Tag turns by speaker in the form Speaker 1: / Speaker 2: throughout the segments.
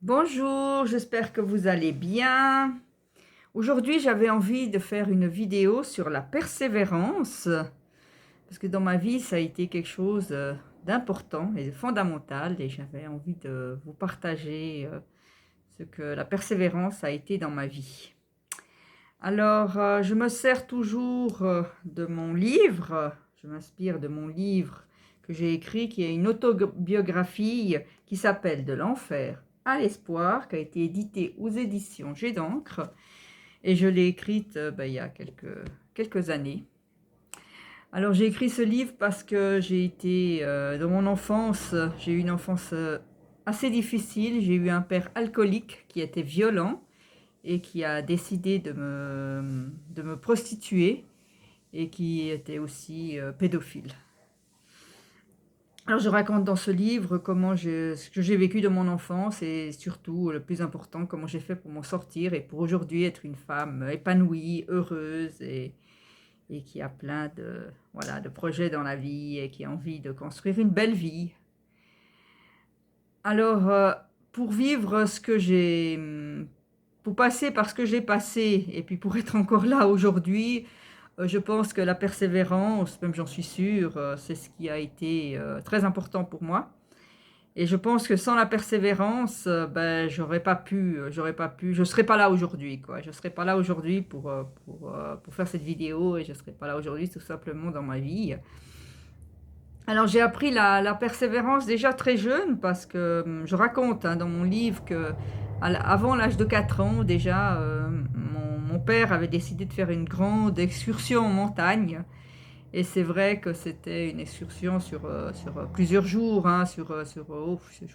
Speaker 1: Bonjour, j'espère que vous allez bien. Aujourd'hui, j'avais envie de faire une vidéo sur la persévérance, parce que dans ma vie, ça a été quelque chose d'important et de fondamental, et j'avais envie de vous partager ce que la persévérance a été dans ma vie. Alors, je me sers toujours de mon livre, je m'inspire de mon livre que j'ai écrit, qui est une autobiographie qui s'appelle De l'enfer à l'espoir, qui a été édité aux éditions Jet d'encre, et je l'ai écrite il y a quelques années. Alors, j'ai écrit ce livre parce que j'ai été, dans mon enfance, j'ai eu une enfance assez difficile. J'ai eu un père alcoolique qui était violent et qui a décidé de me prostituer et qui était aussi pédophile. Alors je raconte dans ce livre ce que j'ai vécu de mon enfance et surtout, le plus important, comment j'ai fait pour m'en sortir et pour aujourd'hui être une femme épanouie, heureuse et qui a plein voilà, de projets dans la vie et qui a envie de construire une belle vie. Alors, pour vivre ce que j'ai, pour passer par ce que j'ai passé et puis pour être encore là aujourd'hui, je pense que la persévérance, même j'en suis sûre, c'est ce qui a été très important pour moi. Et je pense que sans la persévérance, j'aurais pas pu, je serais pas là aujourd'hui, quoi. Je serais pas là aujourd'hui pour faire cette vidéo et je serais pas là aujourd'hui tout simplement dans ma vie. Alors j'ai appris la persévérance déjà très jeune parce que je raconte dans mon livre que avant l'âge de 4 ans déjà, mon père avait décidé de faire une grande excursion en montagne. Et c'est vrai que c'était une excursion sur plusieurs jours, hein, je crois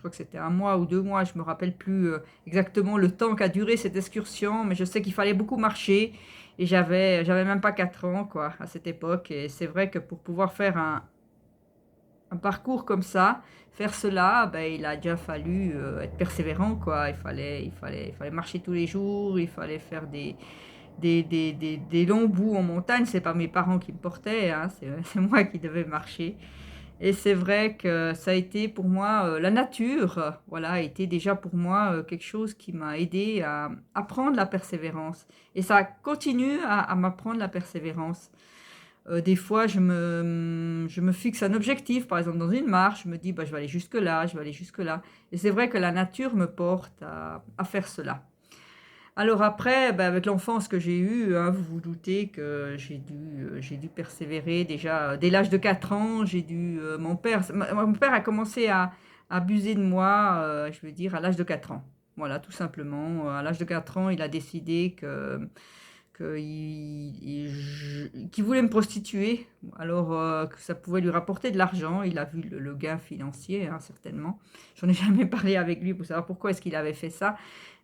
Speaker 1: que c'était un mois ou 2 mois, je me rappelle plus exactement le temps qu'a duré cette excursion, mais je sais qu'il fallait beaucoup marcher et j'avais même pas 4 ans quoi, à cette époque. Et c'est vrai que pour pouvoir faire un parcours comme ça, faire cela, il a déjà fallu être persévérant quoi. Il fallait marcher tous les jours, il fallait faire des longs bouts en montagne. C'est pas mes parents qui me portaient, hein, c'est moi qui devais marcher. Et c'est vrai que ça a été pour moi, la nature, voilà, a été déjà pour moi quelque chose qui m'a aidé à apprendre la persévérance. Et ça continue à m'apprendre la persévérance. Des fois, je me fixe un objectif, par exemple dans une marche, je me dis, je vais aller jusque là, je vais aller jusque là. Et c'est vrai que la nature me porte à faire cela. Alors après, avec l'enfance que j'ai eue, hein, vous vous doutez que j'ai dû persévérer déjà dès l'âge de 4 ans. Mon père a commencé à abuser de moi, je veux dire, à l'âge de 4 ans. Voilà, tout simplement. À l'âge de 4 ans, il a décidé qu'il voulait me prostituer, alors que ça pouvait lui rapporter de l'argent. Il a vu le gain financier, hein, certainement. J'en ai jamais parlé avec lui pour savoir pourquoi est-ce qu'il avait fait ça.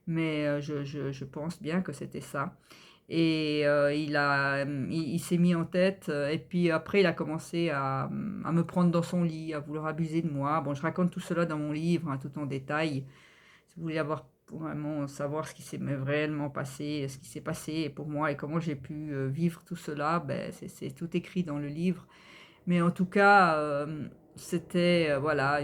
Speaker 1: Mais je pense bien que c'était ça. Et il s'est mis en tête, et puis après il a commencé à me prendre dans son lit, à vouloir abuser de moi. Bon, je raconte tout cela dans mon livre, hein, tout en détail. Si vous voulez vraiment savoir ce qui s'est réellement passé, ce qui s'est passé pour moi et comment j'ai pu vivre tout cela, c'est tout écrit dans le livre. Mais en tout cas, c'était voilà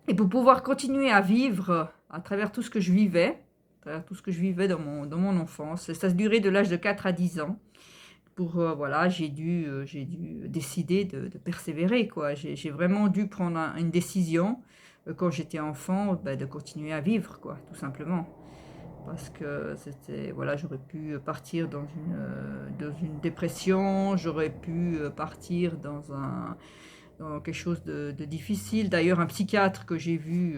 Speaker 1: et pour pouvoir continuer à vivre à travers tout ce que je vivais, à travers tout ce que je vivais dans mon enfance, ça a duré de l'âge de 4 à 10 ans. Voilà, j'ai dû décider de persévérer, quoi. J'ai vraiment dû prendre une décision quand j'étais enfant, de continuer à vivre, quoi, tout simplement. Parce que voilà, j'aurais pu partir dans une dépression, j'aurais pu partir dans quelque chose de difficile. D'ailleurs, un psychiatre que j'ai vu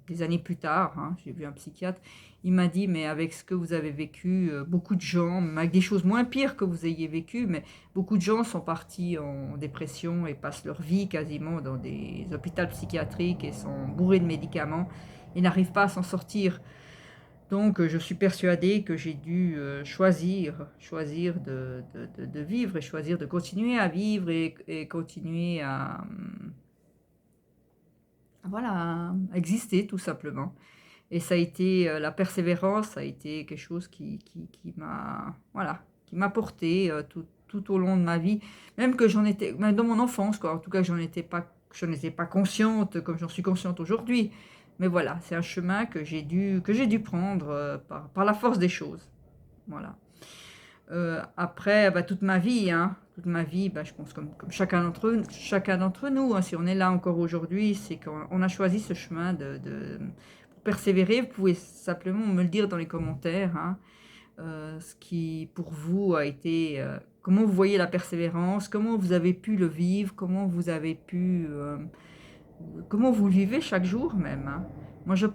Speaker 1: des années plus tard, hein, j'ai vu un psychiatre, il m'a dit, mais avec ce que vous avez vécu, beaucoup de gens, même avec des choses moins pires que vous ayez vécues, mais beaucoup de gens sont partis en dépression et passent leur vie quasiment dans des hôpitaux psychiatriques et sont bourrés de médicaments et n'arrivent pas à s'en sortir. Donc, je suis persuadée que j'ai dû choisir de vivre et choisir de continuer à vivre et continuer voilà, à exister tout simplement. Et ça a été la persévérance, ça a été quelque chose qui m'a, voilà, qui m'a porté tout au long de ma vie, même dans mon enfance, quoi. En tout cas, j'en étais pas consciente comme j'en suis consciente aujourd'hui. Mais voilà, c'est un chemin que j'ai dû prendre par la force des choses. Voilà. Après, bah, toute ma vie, hein, toute ma vie, bah, je pense comme chacun d'entre nous, hein, si on est là encore aujourd'hui, c'est qu'on a choisi ce chemin pour persévérer. Vous pouvez simplement me le dire dans les commentaires, hein, ce qui pour vous a été, comment vous voyez la persévérance, comment vous avez pu le vivre, comment vous le vivez chaque jour même, hein. Moi je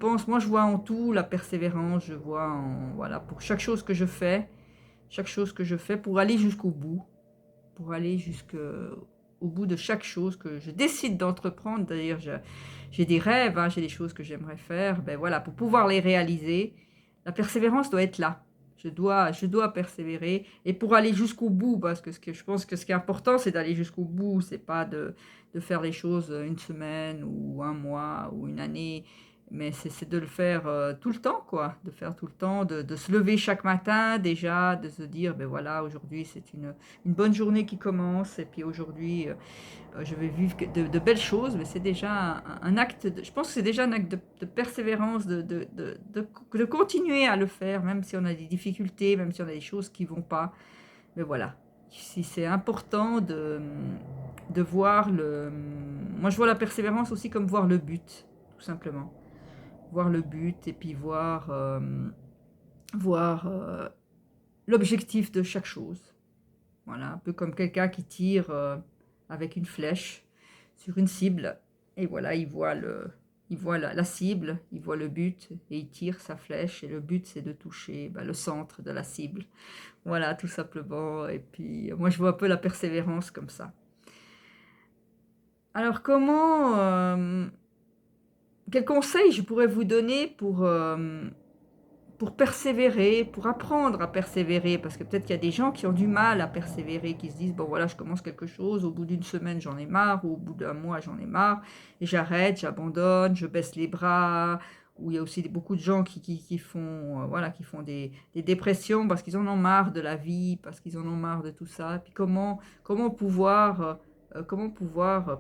Speaker 1: vois en tout la persévérance, je vois voilà, pour chaque chose que je fais pour aller jusqu'au bout, pour aller jusqu'au bout de chaque chose que je décide d'entreprendre. D'ailleurs, j'ai des rêves, hein, j'ai des choses que j'aimerais faire. Ben voilà, pour pouvoir les réaliser, la persévérance doit être là. Je dois persévérer et pour aller jusqu'au bout, parce que je pense que ce qui est important, c'est d'aller jusqu'au bout. C'est pas de faire les choses une semaine ou un mois ou une année, mais c'est de le faire tout le temps, quoi. De faire tout le temps, de se lever chaque matin déjà, de se dire, ben voilà, aujourd'hui c'est une bonne journée qui commence, et puis aujourd'hui je vais vivre de belles choses, mais c'est déjà un acte, je pense que c'est déjà un acte de persévérance, de continuer à le faire, même si on a des difficultés, même si on a des choses qui ne vont pas. Mais voilà, si c'est important de voir moi je vois la persévérance aussi comme voir le but, tout simplement. Voir le but et puis voir l'objectif de chaque chose. Voilà, un peu comme quelqu'un qui tire avec une flèche sur une cible. Et voilà, il voit la cible, il voit le but et il tire sa flèche. Et le but, c'est de toucher le centre de la cible. Voilà, tout simplement. Et puis, moi, je vois un peu la persévérance comme ça. Alors, quel conseil je pourrais vous donner pour persévérer, pour apprendre à persévérer, parce que peut-être qu'il y a des gens qui ont du mal à persévérer, qui se disent, bon voilà, je commence quelque chose, au bout d'une semaine j'en ai marre, ou au bout d'un mois j'en ai marre, et j'arrête, j'abandonne, je baisse les bras, ou il y a aussi beaucoup de gens qui font, voilà, qui font des dépressions parce qu'ils en ont marre de la vie, parce qu'ils en ont marre de tout ça, et puis comment pouvoir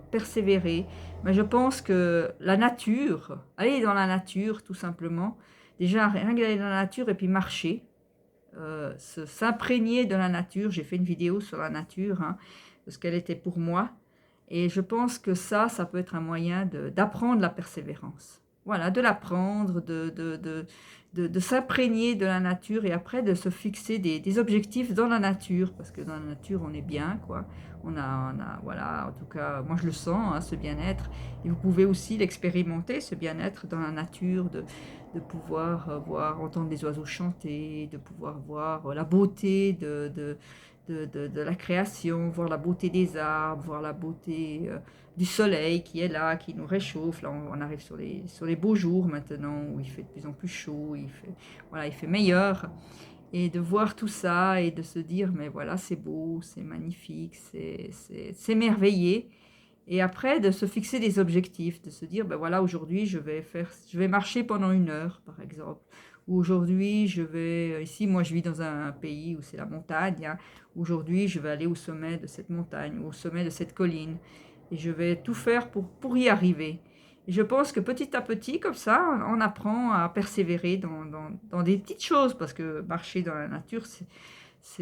Speaker 1: persévérer. Mais je pense que la nature, aller dans la nature tout simplement, déjà, rien que d'aller dans la nature et puis marcher, s'imprégner de la nature. J'ai fait une vidéo sur la nature, hein, de ce qu'elle était pour moi. Et je pense que ça peut être un moyen d'apprendre la persévérance. Voilà, de l'apprendre, de s'imprégner de la nature et après de se fixer des objectifs dans la nature. Parce que dans la nature, on est bien, quoi. Voilà, en tout cas, moi je le sens, hein, ce bien-être. Et vous pouvez aussi l'expérimenter, ce bien-être dans la nature, de pouvoir entendre les oiseaux chanter, de pouvoir voir la beauté de la création, voir la beauté des arbres, voir la beauté du soleil qui est là, qui nous réchauffe. Là, on arrive sur les beaux jours maintenant, où il fait de plus en plus chaud, voilà, il fait meilleur. Et de voir tout ça et de se dire, mais voilà, c'est beau, c'est magnifique, c'est s'émerveiller. Et après, de se fixer des objectifs, de se dire, ben voilà, aujourd'hui, je vais marcher pendant 1 heure, par exemple. Ou aujourd'hui, ici, moi, je vis dans un pays où c'est la montagne, hein. Aujourd'hui, je vais aller au sommet de cette montagne, ou au sommet de cette colline. Et je vais tout faire pour y arriver. Et je pense que petit à petit, comme ça, on apprend à persévérer dans des petites choses, parce que marcher dans la nature,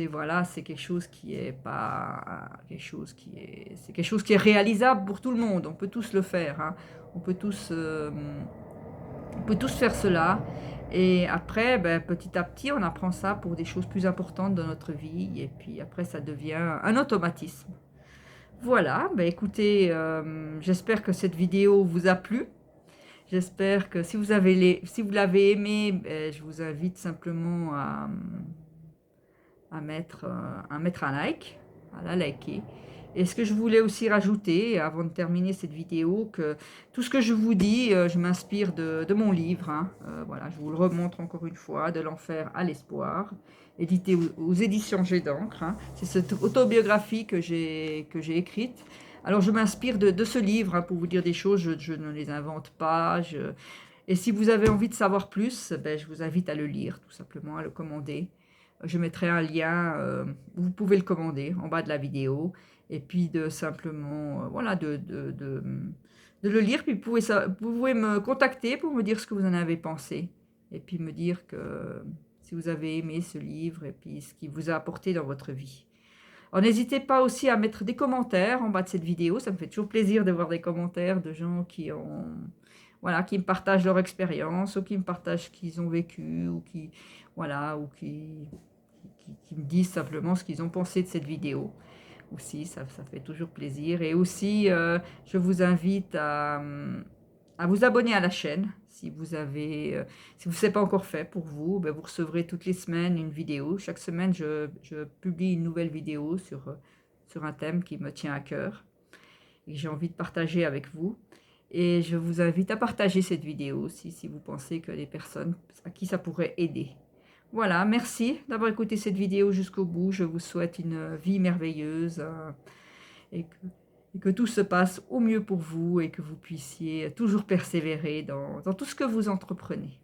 Speaker 1: voilà, c'est quelque chose qui est pas quelque chose c'est quelque chose qui est réalisable pour tout le monde. On peut tous le faire, hein. On peut tous faire cela. Et après, ben, petit à petit, on apprend ça pour des choses plus importantes dans notre vie. Et puis après, ça devient un automatisme. Voilà, ben écoutez, j'espère que cette vidéo vous a plu. J'espère que si vous l'avez aimé, ben, je vous invite simplement à mettre un like, à la liker. Et ce que je voulais aussi rajouter, avant de terminer cette vidéo, que tout ce que je vous dis, je m'inspire de mon livre, hein. Voilà, je vous le remontre encore une fois, De l'enfer à l'espoir, édité aux éditions Jet d'encre, hein. C'est cette autobiographie que j'ai écrite. Alors je m'inspire de ce livre, hein, pour vous dire des choses, je ne les invente pas. Et si vous avez envie de savoir plus, ben, je vous invite à le lire, tout simplement, à le commander. Je mettrai un lien, vous pouvez le commander en bas de la vidéo. Et puis de simplement, voilà, de de le lire, puis vous pouvez me contacter pour me dire ce que vous en avez pensé. Et puis me dire que si vous avez aimé ce livre et puis ce qu'il vous a apporté dans votre vie. Alors n'hésitez pas aussi à mettre des commentaires en bas de cette vidéo, ça me fait toujours plaisir de voir des commentaires de gens qui ont, voilà, qui me partagent leur expérience ou qui me partagent ce qu'ils ont vécu ou qui, voilà, ou qui me disent simplement ce qu'ils ont pensé de cette vidéo. Aussi, ça fait toujours plaisir. Et aussi, je vous invite à vous abonner à la chaîne. Si vous avez, si vous ne l'avez pas encore fait pour vous, ben vous recevrez toutes les semaines une vidéo. Chaque semaine, je publie une nouvelle vidéo sur un thème qui me tient à cœur et que j'ai envie de partager avec vous. Et je vous invite à partager cette vidéo aussi si vous pensez que les personnes à qui ça pourrait aider. Voilà, merci d'avoir écouté cette vidéo jusqu'au bout. Je vous souhaite une vie merveilleuse et que tout se passe au mieux pour vous et que vous puissiez toujours persévérer dans tout ce que vous entreprenez.